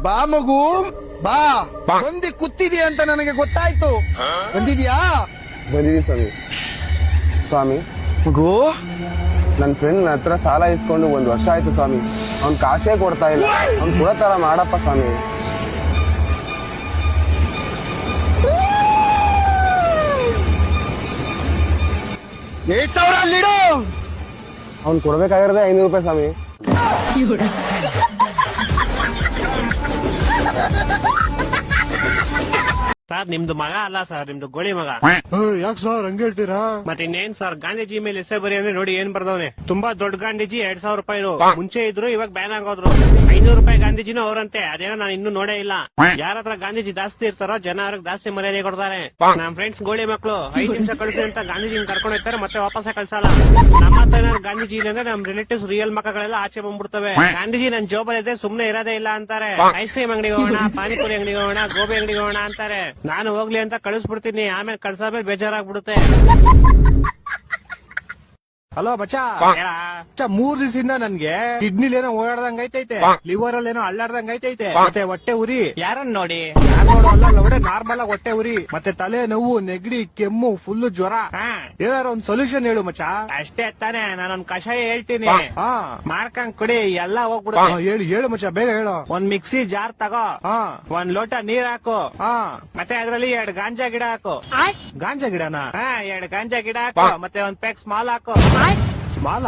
ಬಾ ಮಗು ಬಾ. ಬಂದಿ ಕೂತಿದೀಯ ಅಂತ ನನಗೆ ಗೊತ್ತಾಯ್ತು. ಬಂದಿದ್ಯಾ? ಬಂದಿದ್ದೀವಿ ಸ್ವಾಮಿ. ಸ್ವಾಮಿ, ಮಗು, ನನ್ನ ಫ್ರೆಂಡ್ ಹತ್ರ ಸಾಲ ಇಸ್ಕೊಂಡು 1 ವರ್ಷ ಆಯ್ತು ಸ್ವಾಮಿ. ಅವ್ನ್ ಕಾಸೇ ಕೊಡ್ತಾ ಇಲ್ಲ. ಅವ್ನ್ ಕೊಡೋ ತರ ಮಾಡಪ್ಪ ಸ್ವಾಮಿ. $8,000 ಅಲ್ಲಿಡು. ಅವ್ನ್ ಕೊಡ್ಬೇಕಾಗಿರೋದೇ 500 ರೂಪಾಯಿ ಸ್ವಾಮಿ. ಸರ್ ನಿಮ್ದು ಮಗ ಅಲ್ಲ ಸರ್, ನಿಮ್ದು ಗೋಳಿ ಮಗ. ಯಾಕೆ ಸರ್ ಹಂಗ ಹೇಳ್ತೀರಾ? ಮತ್ತೆ ಇನ್ನೇನ್ ಸರ್, ಗಾಂಧೀಜಿ ಮೇಲೆ ಎಸೆ ಬರಿ ಅಂದ್ರೆ ನೋಡಿ ಏನ್ ಬರ್ದವ್ನೆ. ತುಂಬಾ ದೊಡ್ಡ ಗಾಂಧೀಜಿ 2,000 ರೂಪಾಯಿ ಮುಂಚೆ ಇದ್ರು, ಇವಾಗ ಬ್ಯಾನ್ ಆಗೋದ್ರು. 500 ರೂಪಾಯಿ ಗಾಂಧೀಜಿನೂ ಅವರಂತೆ. ಅದೇನೋ ನಾನು ಇನ್ನೂ ನೋಡೇ ಇಲ್ಲ. ಯಾರ ಹತ್ರ ಗಾಂಧೀಜಿ ಜಾಸ್ತಿ ಇರ್ತಾರೋ ಜನ ಅವ್ರಿಗೆ ಜಾಸ್ತಿ ಮರ್ಯಾದೆ ಕೊಡ್ತಾರೆ. ನಮ್ ಫ್ರೆಂಡ್ಸ್ ಗೋಳಿ ಮಕ್ಳು 5 ನಿಮಿಷ ಕಳಿಸಿ ಅಂತ ಗಾಂಧೀಜಿನ ಕರ್ಕೊಂಡು ಹೋಗ್ತಾರೆ, ಮತ್ತೆ ವಾಪಸ್ ಕಳ್ಸಲ್ಲ. ನಮ್ಮ ಹತ್ರ ಏನಾದ್ರು ಗಾಂಧೀಜಿ ಇಲ್ಲ ಅಂದ್ರೆ ನಮ್ ರಿಲೇಟಿವ್ಸ್ ರಿಯಲ್ ಮಕ್ಕಳೆಲ್ಲ ಆಚೆ ಬಂದ್ಬಿಡ್ತವೆ. ಗಾಂಧೀಜಿ ನನ್ ಜೋಬಲ್ ಇದೆ, ಸುಮ್ನೆ ಇರೋದೇ ಇಲ್ಲ ಅಂತಾರೆ. ಐಸ್ ಕ್ರೀಮ್ ಅಂಗಡಿಗೆ ಹೋಗೋಣ, ಪಾನಿಪುರಿ ಅಂಗಡಿಗೆ ಹೋಗೋಣ, ಗೋಬಿ ಅಂಗಡಿಗೆ ಹೋಗೋಣ ಅಂತಾರೆ. ನಾನು ಹೋಗ್ಲಿ ಅಂತ ಕಳಿಸ್ಬಿಡ್ತೀನಿ, ಆಮೇಲೆ ಕಳ್ಸಾದ್ಮೇಲೆ ಬೇಜಾರಾಗ್ಬಿಡುತ್ತೆ. ಹಲೋ ಬಚ್ಚಾ, 3 ದಿವಸದಿಂದ ನನ್ಗೆ ಕಿಡ್ನಿಲ್ ಏನೋ ಓಡಾಡ್ದಂಗ್ ಐತೈತೆ, ಲಿವರ್ ಅಲ್ಲಿ ಏನೋ ಅಲ್ಲಾಡ್ದಂಗ್ ಐತೈತೆ, ಮತ್ತೆ ಹೊಟ್ಟೆ ಉರಿ. ಯಾರನ್ನ ನೋಡಿ? ಒಳ್ಳೆ ನಾರ್ಮಲ್ ಆಗಿ ಹೊಟ್ಟೆ ಉರಿ, ಮತ್ತೆ ತಲೆ ನೋವು, ನೆಗಡಿ, ಕೆಮ್ಮು, ಫುಲ್ ಜ್ವರ. ಏನಾರ ಒಂದ್ ಸೊಲ್ಯೂಷನ್ ಹೇಳು ಮಚ್ಚಾ. ಅಷ್ಟೇ ತಾನೆ, ನಾನೊಂದ್ ಕಷಾಯ ಹೇಳ್ತೀನಿ, ಹಾ ಮಾಡ್ಕೊಂಡ್ ಕುಡಿ, ಎಲ್ಲ ಹೋಗ್ಬಿಡುತ್ತೆ. ಹೇಳು ಮಚ್ಚಾ, ಬೇಗ ಹೇಳು. ಒಂದ್ ಮಿಕ್ಸಿ ಜಾರ್ ತಗೋ, 1 ಲೋಟ ನೀರ್ ಹಾಕು, ಮತ್ತೆ ಅದ್ರಲ್ಲಿ 2 ಗಾಂಜಾ ಗಿಡ ಹಾಕು. ಗಾಂಜಾ ಗಿಡನ? 2 ಗಾಂಜಾ ಗಿಡ ಹಾಕು, ಮತ್ತೆ 1 ಪ್ಯಾಕ್ ಸ್ಮಾಲ್ ಹಾಕು. ಸ್ಮಾಲ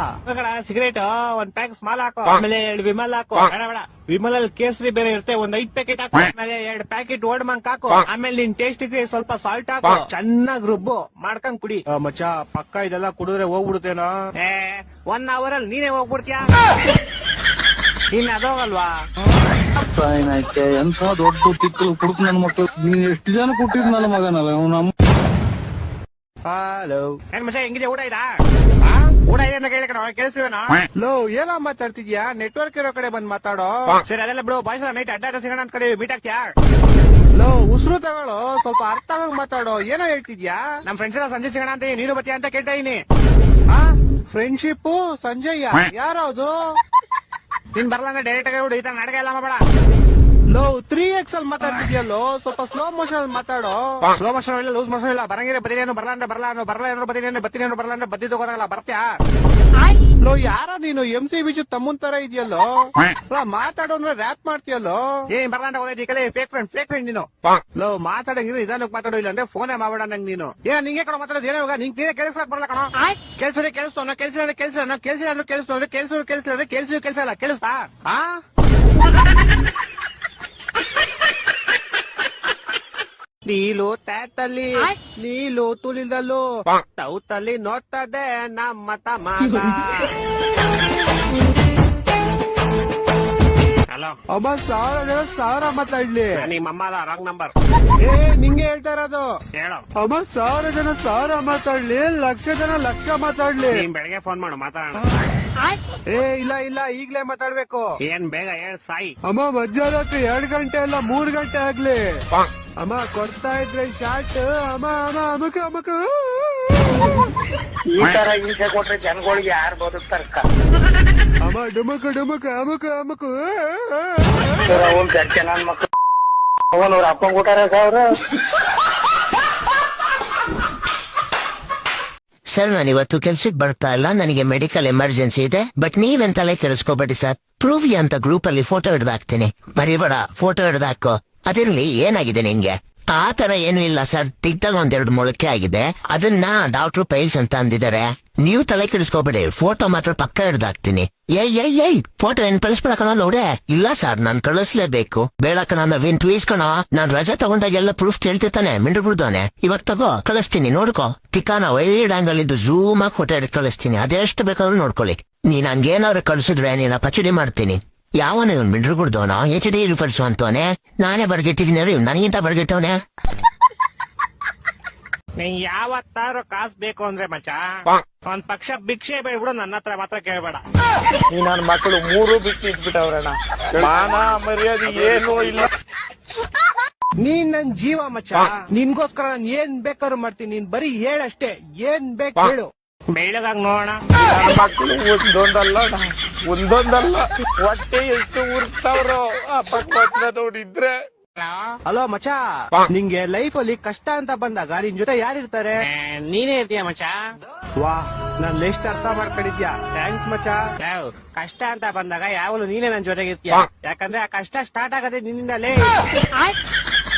ಸಿಗರೇಟ್ 1 ಪ್ಯಾಕ್ ಸ್ಮಾಲ್ ಹಾಕು, ಆಮೇಲೆ 2 ವಿಮಲ್ ಹಾಕು. ಬೇಡ, ವಿಮಲ್ ಅಲ್ಲಿ ಕೇಸರಿ ಬೇರೆ ಇರುತ್ತೆ, 1 5 ಪ್ಯಾಕೆಟ್ ಹಾಕು. ಆಮೇಲೆ 2 ಪ್ಯಾಕೆಟ್ ಓಡ್ಮಂಕ್ ಹಾಕು. ಆಮೇಲೆ ನಿನ್ ಟೇಸ್ಟ್ ಗೆ ಸ್ವಲ್ಪ ಸಾಲ್ಟ್ ಹಾಕು. ಚೆನ್ನಾಗ್ ರುಬ್ಬು, ಮಾಡ್ಕೊಂಡ್ ಕುಡಿ. ಮಚ್ಚಾ, ಪಕ್ಕ ಇದೆಲ್ಲ ಕುಡಿದ್ರೆ ಹೋಗ್ಬಿಡುತ್ತೇನೋ? 1 ಅವರ್ ಅಲ್ಲಿ ನೀನೇ ಹೋಗ್ಬಿಡ್ತೀಯ. ಇನ್ ಅದೋಗಲ್ವಾ? ಎಂತ ದೊಡ್ಡ ತಿಕ್ಕಲು ಕುಡುಕು ನನ್ನ ಮಕ್ಕಳು. ನೀನ್ ಎಷ್ಟು ಜನ ಕೊಟ್ಟಿದ್ ನನ್ನ ಮಗನಲ್ಲ ನಮ್ಮ. ಹಲೋ, ಏನ್ ಮಚ್ಚ, ಹೆಂಗಿದೆ? ಊಟ ಇದಾ? ಊಟ ಇದೆ ಅಂತ ಕೇಳಿ ಕೇಳಿಸ್ತೀವೇನೋ? ಲೋ, ಏನೋ ಮಾತಾಡ್ತಿದ್ಯಾ? ನೆಟ್ವರ್ಕ್ ಇರೋ ಕಡೆ ಬಂದ್ ಮಾತಾಡೋ. ಸರಿ, ಅದೆಲ್ಲ ಬಿಡು. ಬಾಯ್ಸ್ ನೈಟ್ ಅಡ್ಡ ಸಿಗೋಣ ಅಂತ ಕಡೆ ಮೀಟ್ ಆಗ್ತೀಯಾ? ಲೋ, ಉಸಿರು ತಗೊಳ್ಳೋ, ಸ್ವಲ್ಪ ಅರ್ಥ ಆಗಿ ಮಾತಾಡೋ. ಏನೋ ಹೇಳ್ತಿದ್ಯಾ? ನಮ್ ಫ್ರೆಂಡ್ಸ್ ಎಲ್ಲ ಸಂಜೆ ಸಿಗೋಣ ಅಂತ ನೀನು ಬತ್ತೀಯ ಅಂತ ಕೇಳ್ತಾ ಇದೀನಿ. ಫ್ರೆಂಡ್ಶಿಪ್ ಸಂಜಯ್ ಯಾರದು? ನೀನ್ ಬರಲ್ಲ ಅಂದ್ರೆ ಡೈರೆಕ್ಟ್ ಆಗಿ ಈ ತರ ನಾಟಕ ಎಲ್ಲ ಮಾಡಬೇಡ. ಲೋ, 3x ಅಲ್ಲಿ ಮಾತಾಡ್ತಿದ್ಯಲ್ಲೋ, ಸ್ವಲ್ಪ ಸ್ಲೋ ಮೋಷನ್ ಅಲ್ಲಿ ಮಾತಾಡೋ. ಸ್ಲೋ ಮೋಷನ್ ಇಲ್ಲ, ಲೂಸ್ ಮೋಷನ್ ಇಲ್ಲ. ಬರಂಗಿದ್ರೆ ಬದಿನೇನು, ಬರಲ್ಲ ಅಂದ್ರೆ ಬರಲ್ಲ, ಬರಲ್ಲ ಅಂದ್ರೆ ಬದಿನೇನು, ಬತ್ತಿನೇನು ಬರಲ್ಲ ಅಂದ್ರೆ ಬದ್ದಿ ತಗೋರಲ್ಲ. ಬರ್ತ್ಯಾ? ಲೋ, ಯಾರ ನೀನು? MC ಬಿಜು ತಮ್ಮನ್ ತರ ಇದೆಯಲ್ಲೋ. ಮಾತಾಡೋ ಅಂದ್ರೆ ರ್ಯಾಪ್ ಮಾಡ್ತೀಯಲ್ಲೋ. ಏನ್ ಬರಲ್ಲ ಅಂತ ಹೋಗಿ ಕಲೆ. ಫೇಕ್ ಫ್ರೆಂಡ್ ನೀನು. ಲೋ, ಮಾತಾಡಂಗಿದ್ರೆ ನಿಧಾನಕ್ಕೆ ಮಾತಾಡೋ, ಇಲ್ಲ ಅಂದ್ರೆ ಫೋನೇ ಮಾಡಬೇಡ ನಂಗೆ ನೀನು. ಏನ್ ನಿಂಗೆ ಕಡೆ ಮಾತಾಡೋದು? ಏನೋ ನಿಂಗೆ ಕೇಳಿಸ್ಲಾಕ್ ಬರಲ್ಲ ಕಣೋ. ಕೇಳಿಸ್ರೆ ಕೇಳಿಸ್ತಾನ, ಕೇಳಿಸಿಲ್ಲ ಕೇಳಿಸಿಲ್ಲ, ಕೇಳಿಸಿಲ್ಲ ಕೇಳಿಸ್ತಾನೆ, ಕೇಳಿಸಿಲ್ಲ ಕೇಳಿಸಲ್ಲ. ಕೇಳಿಸ್ತಾ? ನೀಲು ತೇತಲ್ಲಿ, ನೀಲು ತುಳಿದಲು, ತೌತಲ್ಲಿ ನೋಡ್ತದೆ ನಮ್ಮ ತಮ್ಮ. ಹಲೋ ಅಮ್ಮ, 1,000 ಮಾತಾಡ್ಲಿ. ನಿಮ್ಮ ಅಮ್ಮ ರಾಂಗ್ ನಂಬರ್. ನಿಂಗೆ ಹೇಳ್ತಾ ಇರೋದು. ಹೇಳು. ಅಮ್ಮ, 1,000 ಮಾತಾಡ್ಲಿ, 1,00,000 ಲಕ್ಷ ಮಾತಾಡ್ಲಿ. ನೀನ್ ಬೆಳಗ್ಗೆ ಫೋನ್ ಮಾಡು, ಮಾತಾಡೋಣ. ಇಲ್ಲ, ಈಗ್ಲೇ ಮಾತಾಡ್ಬೇಕು. ಏನ್ ಬೇಗ ಹೇಳ್ ಸಾಯಿ. ಅಮ್ಮ, ಮಧ್ಯಾಹ್ನಕ್ಕೆ 2 ಗಂಟೆ ಅಲ್ಲ 3 ಗಂಟೆ ಆಗ್ಲಿ. ಅಮ್ಮ, ಕೊಡ್ತಾ ಇದ್ರೆ ಶಾರ್ಟ್. ಅಮ್ಮ, ಅಮಕ ಈ ತರ ಹಿಂಸೆ ಕೊಟ್ರೆ ಜನಗಳಿಗೆ ಯಾರು ಬದುಕ್ತಾರ? ಅಮ್ಮ, ಅಮಕ ಅವ್ನ್ ಚರ್ಚೆ ನನ್ ಮಕ್ಳು ಅವ್ರ ಅಪ್ಪನ್ ಕೊಟ್ಟಾರ ಸಾವಿರ. ಸರ್, ನಾನು ಇವತ್ತು ಕೆಲ್ಸಕ್ಕೆ ಬರ್ತಾ ಇಲ್ಲ, ನನಗೆ ಮೆಡಿಕಲ್ ಎಮರ್ಜೆನ್ಸಿ ಇದೆ. ಬಟ್ ನೀವೆನ್ ತಲೆ ಕೆಡಿಸ್ಕೋಬೇಡಿ ಸರ್. ಪ್ರೂವ್ ಅಂತ ಗ್ರೂಪ್ ಅಲ್ಲಿ ಫೋಟೋ ಹಿಡ್ದಾಕ್ತೀನಿ, ಮರಿಬೇಡ. ಫೋಟೋ ಹಿಡ್ದಾಕೋ. ಅದಿರ್ಲಿ, ಏನಾಗಿದೆ ನಿನ್ಗೆ? ಆ ತರ ಏನು ಇಲ್ಲ ಸರ್. ಟಿಕ್ಟಾಗ್ 1-2 ಮೊಳಕೆ ಆಗಿದೆ, ಅದನ್ನ ಡಾಕ್ಟರ್ ಪೈಲ್ಸ್ ಅಂತ ಅಂದಿದ್ದಾರೆ. ನೀವು ತಲೆ ಕೆಡಿಸ್ಕೋಬೇಡಿ, ಫೋಟೋ ಮಾತ್ರ ಪಕ್ಕ ಹಿಡ್ದಾಕ್ತೀನಿ. ಏಯ್ ಫೋಟೋ ಏನ್ ಕಳಿಸ್ಬಿಡಕಣ ನೋಡೆ? ಇಲ್ಲ ಸರ್, ನಾನ್ ಕಳಿಸ್ಲೇಬೇಕು. ಬೇಡಕಣ ನವೀನ್, ಪ್ಲೀಸ್ ಕಣ. ನಾನ್ ರಜೆ ತಗೊಂಡಾಗ ಎಲ್ಲ ಪ್ರೂಫ್ ಕೇಳ್ತಿರ್ತಾನೆ, ಮಿಂಡು ಬಿಡ್ದೋನೆ. ಇವಾಗ ತಗೋ, ಕಳಿಸ್ತೀನಿ, ನೋಡ್ಕೋ. ಟಿಕಾನ ವೈಡ್ ಆಂಗಲ್ ಇದ್ದು ಝೂಮ್ ಆಗಿ ಫೋಟೋ ಹಿಡ್ ಕಳಿಸ್ತೀನಿ, ಅದೆಷ್ಟು ಬೇಕಾದ್ರೂ ನೋಡ್ಕೊಳ್ಳಿ. ನೀನ್ ಹಂಗೇನಾದ್ರು ಕಳ್ಸಿದ್ರೆ ನೀನ ಪಚಡಿ ಮಾಡ್ತೀನಿ. ಯಾವನ ಇವ್ನು ಮಿಂಡ್ರು ಗುಡ್ದವನ? HD ರಿಫರ್ಸು ಅಂತವನೆ. ನಾನೇ ಬರ್ಗಿಟ್ಟಿದ್ದೀನಿ, ನನಗಿಂತ ಬರ್ಗಿಟ್ಟವನೆ. ನೀ ಯಾವತ್ತಾರು ಕಾಸ್ ಬೇಕು ಅಂದ್ರೆ ಮಚ್ಚ, ಒಂದ್ ಪಕ್ಷ ಭಿಕ್ಷೆ ಬೇಡ್ಬಿಡು, ನನ್ನ ಹತ್ರ ಮಾತ್ರ ಕೇಳ್ಬೇಡ. ಈ ನನ್ ಮಕ್ಕಳು 3 ಬಿಟ್ಟು ಇಟ್ಬಿಟ್ಟವ್ರಣ್ಣ. ಮಾನ ಮರ್ಯಾದೆ ಏನೂ ಇಲ್ಲ. ನೀನ್ ನನ್ ಜೀವ ಮಚ್ಚ. ನಿನ್ಗೋಸ್ಕರ ನಾನು ಏನ್ ಬೇಕಾದ್ರೂ ಮಾಡ್ತೀನಿ. ನೀನ್ ಬರೀ ಹೇಳಷ್ಟೇ, ಏನ್ ಬೇಕು ಹೇಳು. ಬೆಳ್ಳಗಾಗಿ ನೋಡೋಣ. ನನ್ನ ಮಕ್ಕಳು ಒಂದೊಂದಲ್ಲ ಹೊಟ್ಟೆ ಎಷ್ಟು ಉರ್ಸ್ತಾವ್ರೋ ಆ ಭಗವಂತನ ನೋಡಿದ್ರೆ. ಹಲೋ ಮಚ, ನಿಂಗೆ ಲೈಫ್ ಅಲ್ಲಿ ಕಷ್ಟ ಅಂತ ಬಂದಾಗ ನಿನ್ ಜೊತೆ ಯಾರಿರ್ತಾರೆ? ನೀನೇ ಇರ್ತೀಯ ಮಚ್ಚ. ವಾ, ನನ್ ಎಷ್ಟು ಅರ್ಥ ಮಾಡ್ಕೊಂಡಿದ್ಯಾ, ಥ್ಯಾಂಕ್ಸ್ ಮಚ. ಕಷ್ಟ ಅಂತ ಬಂದಾಗ ಯಾವಾಗಲೂ ನೀನೇ ನನ್ ಜೊತೆಗಿರ್ತೀಯ. ಯಾಕಂದ್ರೆ ಆ ಕಷ್ಟ ಸ್ಟಾರ್ಟ್ ಆಗದೆ ನಿನ್ನಿಂದಲೇ.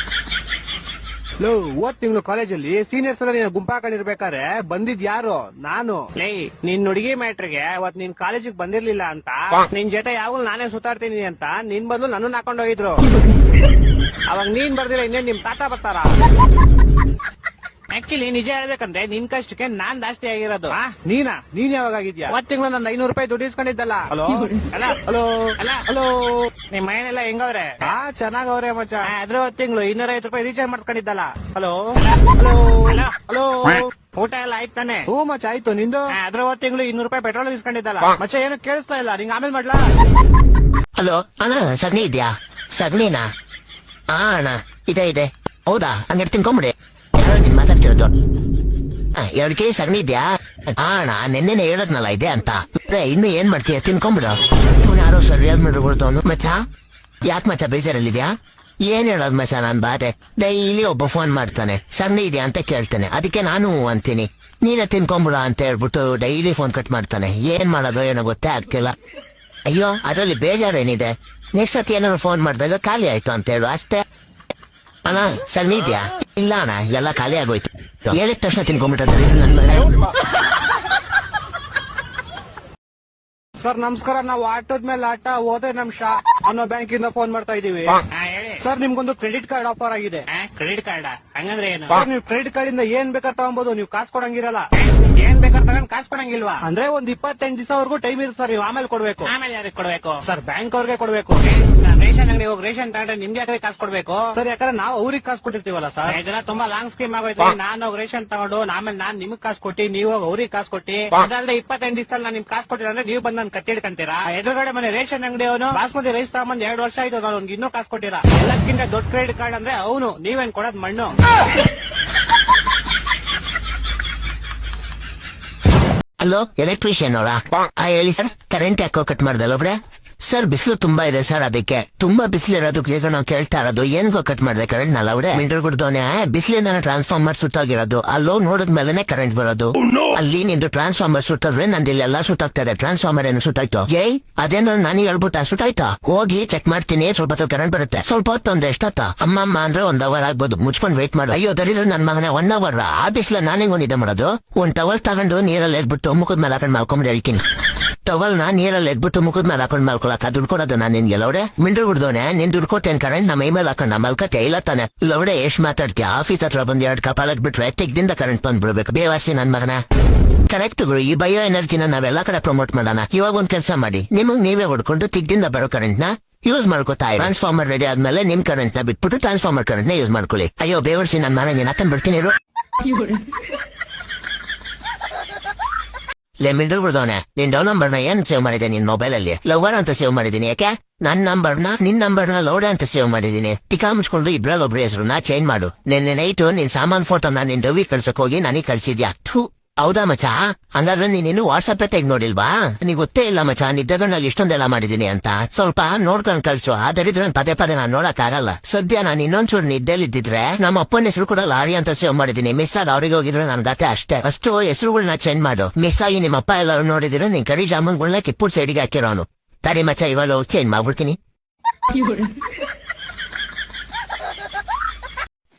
ಲೋ, ಹೋದ್ ತಿಂಗಳು ಕಾಲೇಜಲ್ಲಿ ಸೀನಿಯರ್ಸ್ ಎಲ್ಲ ನೀನು ಗುಂಪಾಕೊಂಡಿರ್ಬೇಕಾದ್ರೆ ಬಂದಿದ್ ಯಾರು? ನಾನು. ಲೇ, ನಿನ್ ಹುಡುಗಿ ಮ್ಯಾಟ್ರಿಗೆ ಅವತ್ ನೀನ್ ಕಾಲೇಜಿಗೆ ಬಂದಿರ್ಲಿಲ್ಲ ಅಂತ ನಿನ್ ಜೊತೆ ಯಾವಾಗಲೂ ನಾನೇ ಸುತ್ತಾಡ್ತೀನಿ ಅಂತ ನಿನ್ ಬದಲು ನನ್ನನ್ನ ಹಾಕೊಂಡ್ ಹೋಗಿದ್ರು. ಅವಾಗ ನೀನ್ ಬರ್ದಿಲ್ಲ ಇನ್ನೇನ್ ನಿಮ್ ತಾತ ಬರ್ತಾರ? ಆಕ್ಚುಲಿ ನಿಜ ಹೇಳ್ಬೇಕಂದ್ರೆ ನಿನ್ ಕಷ್ಟಕ್ಕೆ ನಾನ್ ಜಾಸ್ತಿ ಆಗಿರೋದು. ನೀನ್ ಯಾವಾಗ ಆಗಿದ್ಯಾ? ಅವತ್ ತಿಂಗಳು ನನ್ನ 500 ರೂಪಾಯಿ ದುಡ್ಡು ಇಸ್ಕೊಂಡಿದ್ದಲ್ಲ. ಹಲೋ ಅಲ್ಲ ಹಲೋ ಅಲ್ಲ ಹಲೋ, ನಿಮ್ ಮನೆಯಲ್ಲ ಹೆಂಗವ್ರೆ? ಚೆನ್ನಾಗವ್ರೆ ಮಚ. ಅದ್ರ ತಿಂಗಳು 250 ರೂಪಾಯಿ ರೀಚಾರ್ಜ್ ಮಾಡ್ಸ್ಕೊಂಡಿದ್ದಲ್ಲ. ಹಲೋ ಹಲೋ ಹಲೋ, ಊಟ ಎಲ್ಲ ಆಯ್ತು ತಾನೆ? ಹ್ಞೂ ಮಚ, ಆಯ್ತು. ನಿಂದು? ಅದ್ರ ತಿಂಗಳು 200 ರೂಪಾಯಿ ಪೆಟ್ರೋಲ್ ಇಸ್ಕೊಂಡಿದ್ದಲ್ಲ. ಮಚ, ಏನು ಕೇಳಿಸ್ತಾ ಇಲ್ಲ, ನಿಂಗೆ ಆಮೇಲೆ ಮಾಡ್ಲಾ? ಹಲೋ ಅಣ್ಣ, ಸಗಣಿ ಇದ್ಯಾ? ಸಗಣಿನಾ? ಹಾ ಅಣ್ಣ, ಇದೆ. ಹೌದಾ, ಹಂಗಾರೆ ತಿನ್ಕೊಂಬಿಡಿ. ನೀನ್ ಮಾತಾಡ್ತಿರೋದು. 2 ಕೆಜಿ ಸಗಣಿ ಇದ್ಯಾ? ಹಾ ಅಣ್ಣ, ನೆನ್ನೆನೆ ಹೇಳದ್ನಲ್ಲ ಇದೆ ಅಂತ. ಇನ್ನು ಏನ್ ಮಾಡ್ತೀಯ, ತಿನ್ಕೊಂಬಿಡು. ಇವ್ನು ಯಾರೋ ಸರಿಯಾದ ಮಾಡಿಬಿಡ್ತವನು. ಮಚ್ಚ, ಯಾಕೆ ಮಚ್ಚ ಬೇಜಾರಲ್ಲಿದ್ಯಾ? ಏನ್ ಹೇಳೋದ್ ಮಚ್ಚ, ನಾನ್ ಬಾಧೆ. ಡೈಲಿ ಒಬ್ಬ ಫೋನ್ ಮಾಡ್ತಾನೆ, ಸಗಣಿ ಇದೆಯಾ ಅಂತ ಕೇಳ್ತಾನೆ. ಅದಕ್ಕೆ ನಾನು ಅಂತೀನಿ, ನೀನೇ ತಿನ್ಕೊಂಬಿಡ ಅಂತ ಹೇಳ್ಬಿಟ್ಟು ಡೈಲಿ ಫೋನ್ ಕಟ್ ಮಾಡ್ತಾನೆ. ಏನ್ ಮಾಡೋದು ಏನೋ ಗೊತ್ತೇ ಆಗ್ತಿಲ್ಲ. ಅಯ್ಯೋ, ಅದ್ರಲ್ಲಿ ಬೇಜಾರೇನಿದೆ? ನೆಕ್ಸ್ಟ್ ಸತಿ ಏನಾದ್ರು ಫೋನ್ ಮಾಡಿದಾಗ ಖಾಲಿ ಆಯ್ತು ಅಂತ ಹೇಳು ಅಷ್ಟೇ. ಅಣ್ಣ, ಸಗಣಿ ಇದೆಯಾ? ಇಲ್ಲ ಅಣ್ಣ, ಎಲ್ಲ ಖಾಲಿ ಆಗೋಯ್ತು. ಹೇಳಿದ ತಕ್ಷಣ ತಿನ್ಕೊಂಡ್ಬಿಟ್ಟೆ ನನ್ ಮನೆ. ಸರ್ ನಮಸ್ಕಾರ, ನಾವು ಆಟೋದ ಮೇಲೆ ಆಟ ಹೋದ್ರೆ ನಮ್ಷ ಅನ್ನೋ ಬ್ಯಾಂಕ್ ಇಂದ ಫೋನ್ ಮಾಡ್ತಾ ಇದೀವಿ. ಹೇಳಿ ಸರ್, ನಿಮ್ಗೊಂದು ಕ್ರೆಡಿಟ್ ಕಾರ್ಡ್ ಆಫರ್ ಆಗಿದೆ. ಕ್ರೆಡಿಟ್ ಕಾರ್ಡ್ ಹಂಗಂದ್ರೆ ಏನು? ಸರ್, ನೀವು ಕ್ರೆಡಿಟ್ ಕಾರ್ಡ್ ಇಂದ ಏನ್ ಬೇಕಾದ್ರೆ ತಗೊಬಹುದು, ನೀವು ಕಾಸು ಕೊಡಂಗಿರಲ್ಲ. ಏನ್ ಬೇಕಾದ್ರೆ ತಗೊಂಡ್ ಕಾಸು ಕೊಡಂಗಿಲ್ವಾ? ಅಂದ್ರೆ ಒಂದ್ 28 ದಿವಸವರೆಗೂ ಟೈಮ್ ಇರುತ್ತೆ ಸರ್, ನೀವು ಆಮೇಲೆ ಕೊಡ್ಬೇಕು. ಆಮೇಲೆ ಯಾರಿಗೆ ಕೊಡ್ಬೇಕು? ಸರ್, ಬ್ಯಾಂಕ್ ಅವ್ರಿಗೆ ಕೊಡ್ಬೇಕು. ರೇಷನ್ ಅಂಗಡಿ ಹೋಗಿ ರೇಷನ್ ತಗೊಂಡ್ರೆ ನಿಮ್ಗೆ ಯಾಕೆ ಕಾಸು ಕೊಡ್ಬೇಕು? ಸರ್, ಯಾಕಂದ್ರೆ ನಾವು ಅವ್ರಿಗೆ ಕಾಸು ಕೊಟ್ಟಿರ್ತೀವಲ್ಲ ಸರ್. ಇದೆಲ್ಲ ತುಂಬಾ ಲಾಂಗ್ ಸ್ಕೀಮ್ ಆಗೋಯ್ತು. ನಾನು ಹೋಗಿ ರೇಷನ್ ತಗೊಂಡು ಆಮೇಲೆ ನಾನ್ ನಿಮ್ಗೆ ಕಾಸು ಕೊಟ್ಟಿ, ನೀವು ಹೋಗಿ ಅವ್ರಿಗೆ ಕಾಸು ಕೊಟ್ಟಿ, ಅದಲ್ಲದೆ 28 ದಿವಸದಲ್ಲಿ ನಾನು ನಿಮ್ ಕಾಸು ಕೊಟ್ಟಿಲ್ಲ ಅಂದ್ರೆ ನೀವು ಬಂದ್ ನನ್ ಕತ್ತಿಡ್ಕಂತೀರಾ? ಎದುರುಗಡೆ ಮನೆ ರೇಷನ್ ಅಂಗಡಿ ಅವನು ಬಾಸ್ಮತಿ ರೈಸ್ ತಗೊಂಡ್ 2 ವರ್ಷ ಆಯ್ತು, ಅವ್ನಿಗೆ ಇನ್ನೂ ಕಾಸು ಕೊಟ್ಟಿರ. ಎಲ್ಲಕ್ಕಿಂತ ದೊಡ್ಡ ಕ್ರೆಡಿಟ್ ಕಾರ್ಡ್ ಅಂದ್ರೆ ಅವನು, ನೀವೇನ್ ಕೊಡೋದ್ ಮಣ್ಣು. ಹಲೋ, ಎಲೆಕ್ಟ್ರಿಷಿಯನ್ ಅವರಾ? ಹೇಳಿ ಸರ್, ಕರೆಂಟ್ ಯಾಕೋ ಕಟ್ ಮಾಡ್ದಲ್ಲ ಒಬ್ರೆ? ಸರ್, ಬಿಸಿಲು ತುಂಬಾ ಇದೆ ಸರ್, ಅದಕ್ಕೆ ತುಂಬಾ ಬಿಸಿಲು ಇರೋದಕ್ಕೆ ಈಗ ನಾವು ಕೇಳ್ತಾ ಇರೋದು, ಏನ್ಗೋ ಕಟ್ ಮಾಡಿದೆ ಕರೆಂಟ್ ನಲ್ಲ ಅವ್ರೆ? ಮಿಂಟರ್ ಕುಡ್ದೋನೆ ಬಿಸಿಲಿಂದ ಟ್ರಾನ್ಸ್ಫಾರ್ಮರ್ ಸುತ್ತಾಗಿರೋದು. ಅಲ್ಲೋ ನೋಡಿದ್ಮೇಲೆ ಕರೆಂಟ್ ಬರೋದು. ಅಲ್ಲಿ ನಿಂದು ಟ್ರಾನ್ಸ್ಫಾರ್ಮರ್ ಸುತ್ತದ್ರೆ ನಂದು ಇಲ್ಲೆಲ್ಲ ಸುತ್ತಾಗ್ತಾ ಇದೆ. ಟ್ರಾನ್ಸ್ಫಾರ್ಮರ್ ಏನು ಸುತ್ತಾಯ್ತು? ಅದೇನೋ ನಾನು ಹೇಳ್ಬಿಟ್ಟ ಸುತ್ತಾಯ್ತಾ? ಹೋಗಿ ಚೆಕ್ ಮಾಡ್ತೀನಿ, ಸ್ವಲ್ಪ ಹೊತ್ತು ಕರೆಂಟ್ ಬರುತ್ತೆ. ಸ್ವಲ್ಪ ಹೊತ್ತು ಅಂದ್ರೆ ಎಷ್ಟತ್ತ? ಅಮ್ಮಮ್ಮ ಅಂದ್ರೆ 1 ಅವರ್ ಆಗ್ಬೋದು, ಮುಚ್ಕೊಂಡ್ ವೇಟ್ ಮಾಡು. ಅಯ್ಯೋ ದರಿದ್ರ ನನ್ ಮಗನೇ, 1 ಅವರ್ ಆ ಬಿಸಿಲ ನಾನೇ ನಿದ್ದೆ ಮಾಡೋದು? ಒಂದ್ ಟವಲ್ ತಗೊಂಡು ನೀರಲ್ಲಿ ಎದ್ಬಿಟ್ಟು ಮುಖದ ಮೇಲೆ ಹಾಕೊಂಡ್ ಮಾಡ್ಕೊಂಡ್ ಹೇಳ್ತೀನಿ. ಟವಲ್ನ ನೀರಲ್ಲಿ ಎದ್ಬಿಟ್ಟು ಮುಖದ ಮೇಲೆ ಹಾಕೊಂಡ್ ಮಾಡ್ಕೊಳಕ ದುಡ್ಡು ಕೊಡೋದು ನಾನು ನಿನ್ಗೆ ಲೌಡೆ? ಮಿಂಡ್ರು ಹುಡ್ದೋನೆ, ನೀನ್ ದುಡ್ಡು ಕೊಟ್ಟೇನ್ ಕರೆಂಟ್ ನಮ್ಮ ಮೈ ಮೇಲೆ ಹಾಕೊಂಡ್ ಮಲ್ಕತ್ತೆ ಇಲ್ಲ ತಾನೆ? ಲೌಡೆ ಎಷ್ಟ್ ಮಾತಾಡ್ತೀಯ? ಆಫೀಸ್ ಹತ್ರ ಬಂದ್ 2 ಕಪಾಲಕ್ ಬಿಟ್ರೆ ತೆಗ್ದಿಂದ ಕರೆಂಟ್ ಬಂದ್ ಬಿಡ್ಬೇಕು. ಬೇವಾಸಿ ನನ್ ಮಗನ. ಕರೆಕ್ಟ್ ಗುರು, ಈ ಬಯೋ ಎನರ್ಜಿನ ನಾವೆಲ್ಲಾ ಕಡೆ ಪ್ರಮೋಟ್ ಮಾಡೋಣ. ಇವಾಗ ಒಂದ್ ಕೆಲಸ ಮಾಡಿ, ನಿಮಗ್ ನೀವೇ ಹೊಡ್ಕೊಂಡು ತಿಗ್ದಿಂದ ಬರೋ ಕರೆಂಟ್ ನ ಯೂಸ್ ಮಾಡ್ಕೋತಾ. ಟ್ರಾನ್ಸ್ಫಾರ್ಮರ್ ರೆಡಿ ಆದ್ಮೇಲೆ ನಿಮ್ ಕರೆಂಟ್ ನ ಬಿಟ್ಬಿಟ್ಟು ಟ್ರಾನ್ಸ್ಫಾರ್ಮರ್ ಕರೆಂಟ್ ನ ಯೂಸ್ ಮಾಡ್ಕೊಳ್ಳಿ. ಅಯ್ಯೋ ಬೇವರ್ಸಿ ನನ್ ಮನೆ ನೀನ್ ಹಾಕೊಂಡ್ ಬಿಡ್ತೀನಿ. ಮಿಂಡ್ರು ಬಿಡ್ದವನೆ, ನಿನ್ ಡೌನ್ ನಂಬರ್ನ ಏನ್ ಸೇವ್ ಮಾಡಿದೆ ನಿನ್ ಮೊಬೈಲ್ ಅಲ್ಲಿ? ಲವರ್ ಅಂತ ಸೇವ್ ಮಾಡಿದೀನಿ. ಯಾಕೆ? ನಿನ್ ನಂಬರ್ನ ಲೌಡೆ ಅಂತ ಸೇವ್ ಮಾಡಿದೀನಿ. ಟಿಕಾ ಮುಚ್ಕೊಂಡು ಇಬ್ರಲ್ಲಿ ಒಬ್ರು ಹೆಸರುನ ಚೇಂಜ್ ಮಾಡು. ನಿನ್ನೆ ನೈಟು ನಿನ್ ಸಾಮಾನ್ ಫೋಟೋನ ನಿನ್ ರವಿ ಕಳ್ಸಕ್ ಹೋಗಿ ನನಗ್ ಕಳ್ಸಿದ್ಯಾ? ಹೌದಾ ಮಚ? ಹಂಗಾದ್ರೆ ನೀನಿನ್ನು ವಾಟ್ಸಪ್ ತೆಗ್ ನೋಡಿಲ್ವಾ? ನೀ ಗೊತ್ತೇ ಇಲ್ಲ ಮಚ, ನಿದ್ದೆಗಳಲ್ಲಿ ಇಷ್ಟೊಂದೆಲ್ಲ ಮಾಡಿದೀನಿ ಅಂತ. ಸ್ವಲ್ಪ ನೋಡ್ಕೊಂಡ್ ಕಳ್ಸು. ಆದರಿದ್ರೆ ಪದೇ ನಾನ್ ನೋಡಕ್ ಆಗಲ್ಲ. ಸದ್ಯ ನಾನು ಇನ್ನೊಂಚೂರು ನಿದ್ದೆಲಿದ್ದಿದ್ರೆ ನಮ್ಮ ಅಪ್ಪನ ಹೆಸರು ಕೂಡ ಲಾರಿ ಅಂತ ಸೇವ್ ಮಾಡಿದೀನಿ. ಮಿಸ್ ಆಗಿ ಅವ್ರಿಗೆ ಹೋಗಿದ್ರೆ ನನ್ ಗತೆ ಅಷ್ಟೇ. ಅಷ್ಟು ಹೆಸರುಗಳನ್ನ ಚೇಂಜ್ ಮಾಡು. ಮಿಸ್ ಆಗಿ ನಿಮ್ಮ ಅಪ್ಪ ಎಲ್ಲ ನೋಡಿದ್ರೆ ನಿನ್ ಕರಿ ಜಾಮೂನ್ಗಳನ್ನ ಕಿಪ್ಪುಡ್ ಸೈಡಿಗೆ ಹಾಕಿರೋನು. ತರಿ ಮಚ, ಇವಾಗ ಚೇಂಜ್ ಮಾಡ್ಬಿಡ್ತೀನಿ.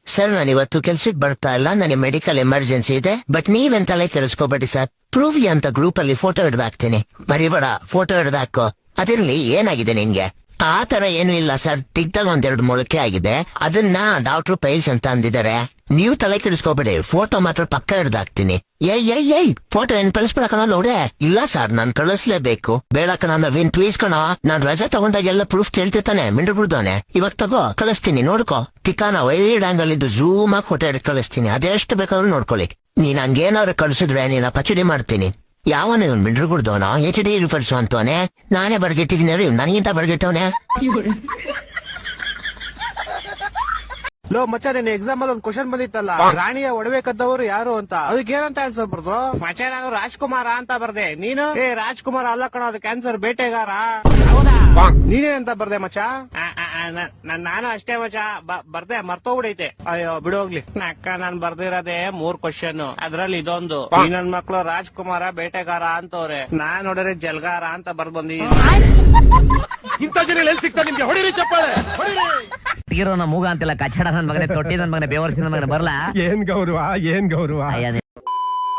ಸರ್, ನಾನು ಇವತ್ತು ಕೆಲ್ಸಕ್ಕೆ ಬರ್ತಾ ಇಲ್ಲ, ನನಗೆ ಮೆಡಿಕಲ್ ಎಮರ್ಜೆನ್ಸಿ ಇದೆ. ಬಟ್ ನೀವೆಂತಲೇ ಕೇಳಿಸ್ಕೋಬೇಡಿ ಸರ್. ಪ್ರೂಫ್ ಅಂತ ಗ್ರೂಪ್ ಅಲ್ಲಿ ಫೋಟೋ ಹಿಡ್ದಾಕ್ತೀನಿ, ಮರಿಬೇಡ. ಫೋಟೋ ಹಿಡ್ದಾಕೋ. ಅದಿರ್ಲಿ, ಏನಾಗಿದೆ ನಿನ್ಗೆ? ಆ ತರ ಏನು ಇಲ್ಲ ಸರ್, ತಿಗ್ದಾಗ 1-2 ಮೊಳಕೆ ಆಗಿದೆ. ಅದನ್ನ ಡಾಕ್ಟ್ರು ಪೈಲ್ಸ್ ಅಂತ ಅಂದಿದ್ದಾರೆ. ನೀವು ತಲೆ ಕೆಡಿಸ್ಕೋಬೇಡಿ, ಫೋಟೋ ಮಾತ್ರ ಪಕ್ಕ ಹಿಡ್ದಾಕ್ತೀನಿ. ಏಯ್ ಫೋಟೋ ಏನ್ ಕಳಿಸ್ಬಿಡಕಣ ನೋಡೆ? ಇಲ್ಲ ಸರ್, ನಾನ್ ಕಳಿಸ್ಲೇಬೇಕು. ಬೇಡಕಣ ನವೀನ್, ಪ್ಲೀಸ್ ಕಣ. ನಾನ್ ರಜೆ ತಗೊಂಡಾಗೆಲ್ಲ ಪ್ರೂಫ್ ಕೇಳ್ತಿರ್ತಾನೆ. ಮಿಂಡ್ರು ಬಿಡ್ದೋನೆ, ಇವಾಗ ತಗೋ ಕಳಿಸ್ತೀನಿ, ನೋಡ್ಕೋ. ಟಿಕಾನ ವೈಡ್ ಆಂಗಲ್ ಇದ್ದು ಝೂಮ್ ಆಗಿ ಫೋಟೋ ಹಿಡ್ ಕಳಿಸ್ತೀನಿ. ಅದೆಷ್ಟು ಬೇಕಾದ್ರೂ ನೋಡ್ಕೊಳ್ಳಿ. ನೀನ್ ಹಂಗೇನಾದ್ರು ಕಳ್ಸಿದ್ರೆ ನೀನ ಪಚಡಿ ಮಾಡ್ತೀನಿ. ಯಾವನ ಇವ್ನು ಮಿಂಡ್ರು ಗುಡ್ದವನ? HD ರಿಫರ್ಸ್ ಅಂತವನೆ. ನಾನೇ ಬರ್ಗಿಟ್ಟಿದ್ದೀನಿ, ನನಗಿಂತ ಬರ್ಗಿಟ್ಟವನೆ. ಲೋ ಮಚ್ಚ ನಿನ್ನ ಎಕ್ಸಾಮ್ ಅಲ್ಲಿ ಒಂದು ಕ್ವಶನ್ ಬಂದಿತ್ತಲ್ಲ, ರಾಣಿಯ ಒಡವೆ ಕದ್ದವರು ಯಾರು ಅಂತ, ಅದಕ್ಕೆ ಏನಂತ ಆನ್ಸರ್ ಬರ್ದ್ರು? ಮಚ್ಚ ನಾನು ರಾಜ್ಕುಮಾರ ಅಂತ ಬರ್ದೆ. ನೀನು? ಏ ರಾಜ್ಕುಮಾರ ಅಲ್ಲ ಕಣ, ಅದಕ್ಕೆ ಆನ್ಸರ್ ಬೇಟೆಗಾರ. ಹೌದಾ? ನೀನೇನಂತ ಬರ್ದೆ ಮಚ್ಚ? ನಾನು ಅಷ್ಟೇ ಮಚ್ಚ, ಬರ್ದೆ ಮರ್ತೋಗ್ಬಿಡೈತೆ. ಅಯ್ಯೋ ಬಿಡೋಗ್ಲಿ ಅಕ್ಕ, ನಾನ್ ಬರ್ದಿರೋದೇ 3 ಕ್ವಶನ್, ಅದ್ರಲ್ಲಿ ಇದೊಂದು. ಈ ನನ್ ಮಕ್ಳು ರಾಜ್ಕುಮಾರ ಬೇಟೆಗಾರ ಅಂತವ್ರೆ, ನಾನ್ ನೋಡಿದ್ರೆ ಜಲ್ಗಾರ ಅಂತ ಬರ್ದ್ ಬಂದಿದ್ದೀನಿ. ಇಂಥ ಜನ ಎಲ್ಲಿ ಸಿಗ್ತಾರೆ ನಿಮ್ಗೆ? ಹೊಡಿರಿ ಚಪ್ಪಾಳೆ, ಹೊಡಿರಿ. ಇರೋ ನಮ್ಮ ಮೂಗ ಅಂತೆಲ್ಲ ಕಚ್ಚಡ ನನ್ ಮಗನೆ, ತೊಟ್ಟಿ ನನ್ ಮಗನೆ, ಬೇವರ್ಸಿ ನನ್ ಮಗನೆ ಬರ್ಲಾ? ಏನ್ ಗೌರವ, ಏನ್ ಗೌರವ. ಅಯ್ಯ